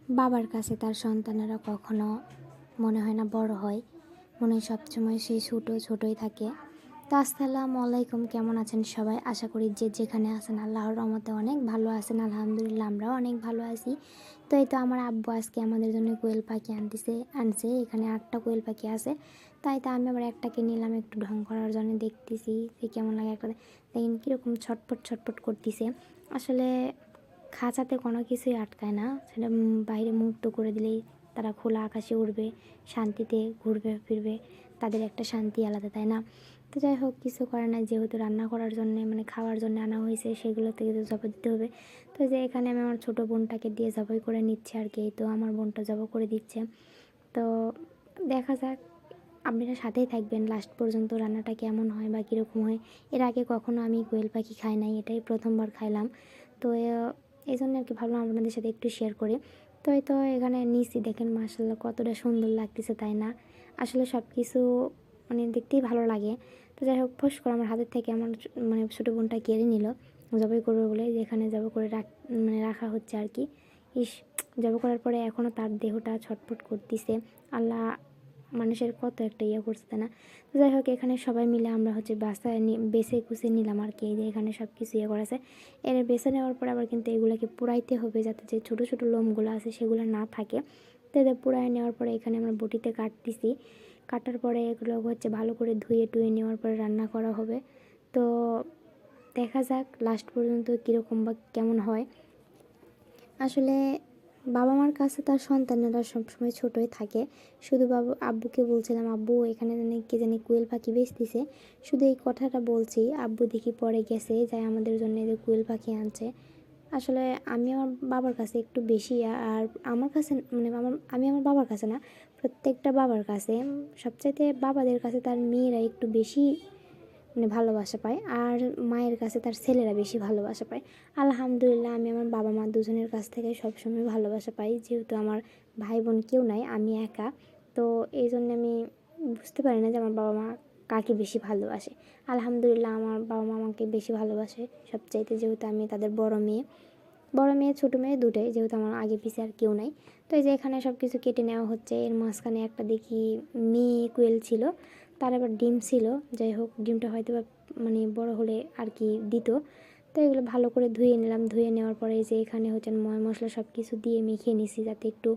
বাবার কাছে তার সন্তানেরা কখনো মনে হয় না বড় হয়, মনে হয় সবসময় সেই ছোটোই থাকে। তো আসসালামু আলাইকুম, কেমন আছেন সবাই? আশা করি যে যেখানে আছেন আল্লাহর রহমতে অনেক ভালো আছেন। আলহামদুলিল্লাহ আমরাও অনেক ভালো আছি। তো এই তো আমার আব্বু আজকে আমাদের জন্য কোয়েল পাখি আনছে এখানে 8টা কোয়েল পাখি আছে। তাই তো আমি আবার একটাকে নিলাম একটু ঢং করার জন্য, দেখতেছি যে কেমন লাগে। একটা দেখেন কীরকম ছটপট করতেছে। আসলে খাঁচাতে কোনো কিছুই আটকায় না, সেটা বাইরে মুক্ত করে দিলেই তারা খোলা আকাশে উড়বে, শান্তিতে ঘুরবে ফিরবে, তাদের একটা শান্তি আলাদা, তাই না? তো যাই হোক, কিছু করে না, যেহেতু রান্না করার জন্যে মানে খাওয়ার জন্য আনা হয়েছে, সেগুলো থেকে তো জবাই দিতে হবে। তো যে এখানে আমি আমার ছোটো বোনটাকে দিয়ে জবাই করে নিচ্ছে আর কি। তো আমার বোনটা জবাই করে দিচ্ছে। তো দেখা যাক, আপনারা সাথেই থাকবেন লাস্ট পর্যন্ত, রান্নাটা কেমন হয় বা কীরকম হয়। এর আগে কখনো আমি কোয়েল পাখি খাই নাই, এটাই প্রথমবার খাইলাম। তো এই জন্য আর কি ভাবলাম আপনাদের সাথে একটু শেয়ার করি। তো এই তো এখানে নিচে দেখেন মাশাআল্লাহ কতটা সুন্দর লাগতেছে, তাই না? আসলে সব কিছু মানে দেখতেই ভালো লাগে। তো যাই হোক, ফস করে আমার হাতের থেকে আমার মানে ছোটো বোনটা কেড়ে নিল জবাই করবে বলে, যেখানে জবাই করে রাখা হচ্ছে আর কি। ইস, জবাই করার পরে এখনও তার দেহটা ছটফট করতেছে। আল্লাহ মানুষের কত একটা করছে, তাই না? তো যাই হোক, এখানে সবাই মিলে আমরা হচ্ছে বেছে কুচে নিলাম আর কি। এই যে এখানে সব কিছু করেছে। এর বেছে নেওয়ার পর আবার কিন্তু এগুলোকে পোড়াইতে হবে, যাতে যে ছোটো ছোটো লোমগুলো আছে সেগুলো না থাকে। তো এদের পোড়ায় নেওয়ার পরে এখানে আমরা বটিতে কাটতেছি। কাটার পরে এগুলো হচ্ছে ভালো করে ধুয়ে টুয়ে নেওয়ার পরে রান্না করা হবে। তো দেখা যাক লাস্ট পর্যন্ত কীরকম বা কেমন হয়। আসলে বাবা মার কাছে তার সন্তানেরা সবসময় ছোটোই থাকে। শুধু আব্বুকে বলছিলাম, আব্বু এখানে জানি কোয়েল পাখি বেচতেছে, শুধু এই কথাটা বলছি। আব্বু দেখি পরে গেছে যাই আমাদের জন্য এদের কোয়েল পাখি আনছে। আসলে আমি আমার বাবার কাছে একটু বেশি, আর আমার কাছে মানে আমি আমার বাবার কাছে না, প্রত্যেকটা বাবার কাছে, সবচাইতে বাবাদের কাছে তার মেয়েরা একটু বেশি মানে ভালোবাসা পায়, আর মায়ের কাছে তার ছেলেরা বেশি ভালোবাসা পায়। আলহামদুলিল্লাহ আমি আমার বাবা মা দুজনের কাছ থেকে সবসময় ভালোবাসা পাই, যেহেতু আমার ভাই বোন কেউ নাই, আমি একা। তো এই জন্য আমি বুঝতে পারি না যে আমার বাবা মা কাকে বেশি ভালোবাসে। আলহামদুলিল্লাহ আমার বাবা মা আমাকে বেশি ভালোবাসে সবচাইতে, যেহেতু আমি তাদের বড় মেয়ে ছোটো মেয়ে দুটোই, যেহেতু আমার আগে পিছে আর কেউ নাই। তো এই যে এখানে সব কিছু কেটে নেওয়া হচ্ছে। এর মাঝখানে একটা দেখি মেয়ে কোয়েল ছিল, তার আবার ডিম ছিল। যাই হোক, ডিমটা হয়তো বা মানে বড় হলে আর কি দিত। তো এগুলো ভালো করে ধুয়ে নিলাম। ধুয়ে নেওয়ার পরে যে এখানে হচ্ছে ময় মশলা সব কিছু দিয়ে মেখে নিছি, যাতে একটু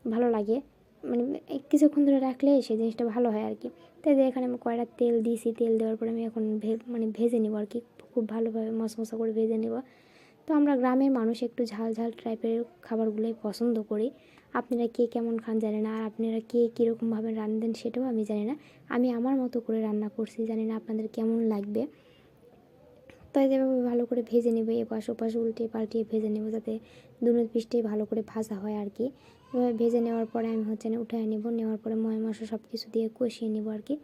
ভালো লাগে, মানে কিছুক্ষণ ধরে রাখলে সেই জিনিসটা ভালো হয় আর কি। তো এই যে এখানে আমি কয়টা তেল দিয়েছি, তেল দেওয়ার পরে আমি এখন মানে ভেজে নেবো আর কি, খুব ভালোভাবে মশমশা করে ভেজে নেব। তো আমরা গ্রামের মানুষ একটু ঝাল ঝাল টাইপের খাবারগুলোই পছন্দ করি। আপনারা কে কেমন খান জানি না, আর আপনারা কে কীরকমভাবে রান্ধেন সেটাও আমি জানি না। আমি আমার মতো করে রান্না করছি, জানি না আপনাদের কেমন লাগবে। তাই যেভাবে ভালো করে ভেজে নেবে, এপাশ ওপাশ উল্টে পাল্টিয়ে ভেজে নেব, যাতে দুনো পিসটাই ভালো করে ভাজা হয় আর কি। এভাবে ভেজে নেওয়ার পরে আমি হচ্ছে উঠায় নেব, নেওয়ার পরে ময় মশলা সব কিছু দিয়ে কষিয়ে নেব আর কি।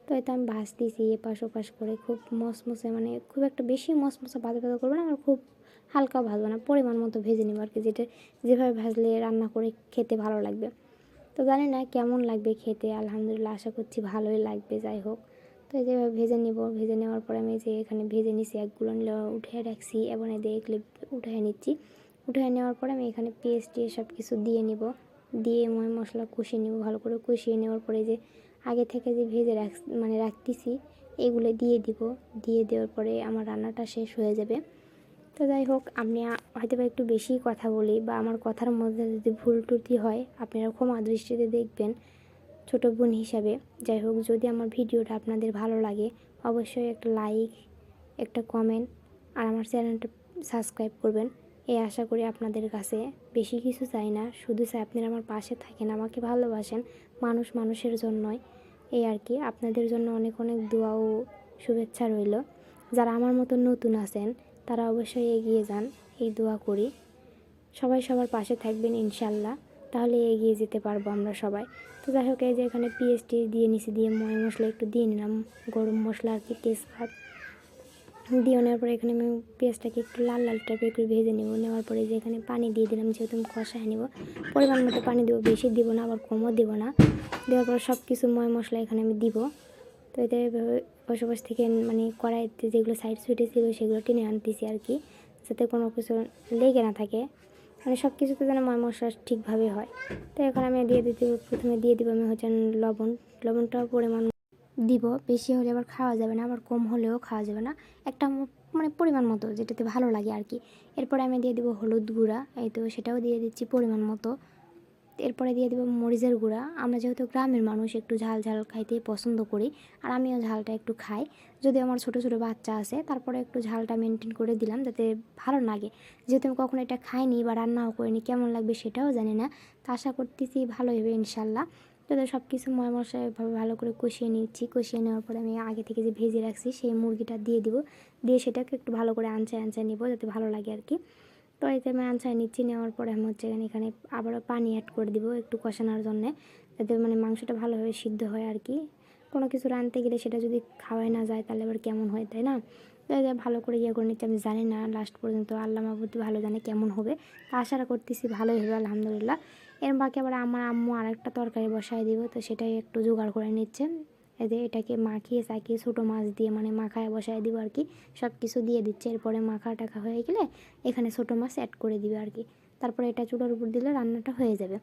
তো এটা আমি ভাজতেছি এপাশ ওপাশ করে, খুব মশমশে মানে খুব একটা বেশি মশমশা ভাজা করবো না, আর খুব হালকা ভাজবো না, পরিমাণ মতো ভেজে নেব আর কি, যেটা যেভাবে ভাজলে রান্না করে খেতে ভালো লাগবে। তো জানি না কেমন লাগবে খেতে, আলহামদুলিল্লাহ আশা করছি ভালোই লাগবে। যাই হোক, তো এই যেভাবে ভেজে নেব, ভেজে নেওয়ার পরে আমি যে এখানে ভেজে নিছি একগুলো উঠিয়ে রাখছি, এবং এগুলো উঠিয়ে নিচ্ছি। উঠিয়ে নেওয়ার পরে আমি এখানে পেস্ট দিয়ে সব কিছু দিয়ে নিব, দিয়ে ময় মশলা কষিয়ে নেব। ভালো করে কষিয়ে নেওয়ার পরে যে আগে থেকে যে ভেজে রাখতেছি এগুলো দিয়ে দিব। দিয়ে দেওয়ার পরে আমার রান্নাটা শেষ হয়ে যাবে। তো যাই হোক, আমি হয়তো বা একটু বেশি কথা বলি, বা আমার কথার মধ্যে যদি ভুল ত্রুটি হয় আপনারা ক্ষমা দৃষ্টিতে দেখবেন ছোটো বোন হিসাবে। যাই হোক, যদি আমার ভিডিওটা আপনাদের ভালো লাগে অবশ্যই একটা লাইক, একটা কমেন্ট, আর আমার চ্যানেলটা সাবস্ক্রাইব করবেন। এই আশা করি আপনাদের কাছে। বেশি কিছু চাই না, শুধু চাই আপনারা আমার পাশে থাকেন, আমাকে ভালোবাসেন। মানুষ মানুষের জন্যই, এই আর কি। আপনাদের জন্য অনেক অনেক দোয়া ও শুভেচ্ছা রইল। যারা আমার মতো নতুন আছেন তারা অবশ্যই এগিয়ে যান, এই দোয়া করি। সবাই সবার পাশে থাকবেন ইনশাল্লাহ, তাহলে এগিয়ে যেতে পারবো আমরা সবাই। তো যাই হোক, এই যে এখানে পেঁয়াজটি দিয়ে নিছি, দিয়ে ময় মশলা একটু দিয়ে নিলাম, গরম মশলা আর কি, তেজপাত দিয়ে নেওয়ার পরে এখানে আমি পেঁয়াজটাকে একটু লাল লাল টাইপের করে ভেজে নেব। নেওয়ার পরে যে এখানে পানি দিয়ে দিলাম, যেহেতু আমি কষায় নেব, পরিমাণ মতো পানি দেবো, বেশি দিব না আবার কমও দেবো না। দেওয়ার পরে সব কিছু ময় মশলা এখানে আমি দিব। তো এতে বসবাস থেকে মানে কড়াইতে যেগুলো সাইড সুইটে ছিল সেগুলো টেনে আনতেছি আর কি, যাতে কোনো কিছু লেগে না থাকে। মানে সব কিছুতে যেন ময় মশলা ঠিকভাবে হয়। তো এখন আমি প্রথমে দিয়ে দিব আমি হচ্ছে লবণটাও পরিমাণ দিব। বেশি হলে আবার খাওয়া যাবে না, আবার কম হলেও খাওয়া যাবে না, একটা মানে পরিমাণ মতো যেটাতে ভালো লাগে আর কি। এরপরে আমি দিয়ে দিব হলুদ গুঁড়া, এই তো সেটাও দিয়ে দিচ্ছি পরিমাণ মতো। এরপরে দিয়ে দেবো মরিচের গুঁড়া। আমরা যেহেতু গ্রামের মানুষ একটু ঝাল ঝাল খাইতেই পছন্দ করি, আর আমিও ঝালটা একটু খাই। যদি আমার ছোটো ছোটো বাচ্চা আছে তারপরে একটু ঝালটা মেনটেন করে দিলাম যাতে ভালো লাগে। যেহেতু আমি কখনো এটা খাইনি বা রান্নাও করিনি, কেমন লাগবে সেটাও জানি না। তো আশা করতেছি ভালোই হবে ইনশাল্লাহ। তো সব কিছু ময় মশলা এভাবে ভালো করে কষিয়ে নিচ্ছি। কষিয়ে নেওয়ার পরে আমি আগে থেকে যে ভেজে রাখছি সেই মুরগিটা দিয়ে দিব। দিয়ে সেটাকে একটু ভালো করে আনচায় নিব যাতে ভালো লাগে আর কি। তো এতে আমি আনসাই নিচ্ছি। নেওয়ার পরে আমি হচ্ছে এখানে আবারও পানি অ্যাড করে দিব একটু কষানোর জন্যে, যাতে মানে মাংসটা ভালোভাবে সিদ্ধ হয় আর কি। কোনো কিছু রাঁধতে গেলে সেটা যদি খাওয়াই না যায় তাহলে আবার কেমন হয়, তাই না? তো ভালো করে করে নিচ্ছি। আমি জানি না লাস্ট পর্যন্ত, আল্লাহ মাহবুবই ভালো জানে কেমন হবে। তা আশা করতেছি ভালোই হবে আলহামদুলিল্লাহ। এর বাকি আবার আমার আম্মু আরেকটা তরকারি বসায় দিব, তো সেটাই একটু জোগাড় করে নিচ্ছে। এটাকে মাখিয়ে চাকিয়ে ছোটো মাছ দিয়ে মানে মাখায় বসায় দিব আর কি। সব কিছু দিয়ে দিচ্ছে। এরপরে মাখা টাখা হয়ে গেলে এখানে ছোটো মাছ অ্যাড করে দিবে আর কি। তারপরে এটা চুলার উপর দিলে রান্নাটা হয়ে যাবে।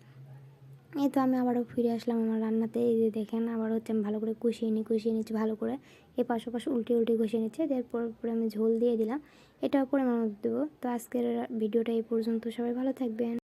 এই তো আমি আবারও ফিরে আসলাম আমার রান্নাতে। এই যে দেখেন আবার হচ্ছে আমি ভালো করে কষিয়ে নিচ্ছি ভালো করে। এই পাশে উল্টে কষিয়ে নিচ্ছে। এরপরে আমি ঝোল দিয়ে দিলাম। এটাও পরিমাণ মতো দেবো। তো আজকের ভিডিওটা এই পর্যন্ত। সবাই ভালো থাকবেন।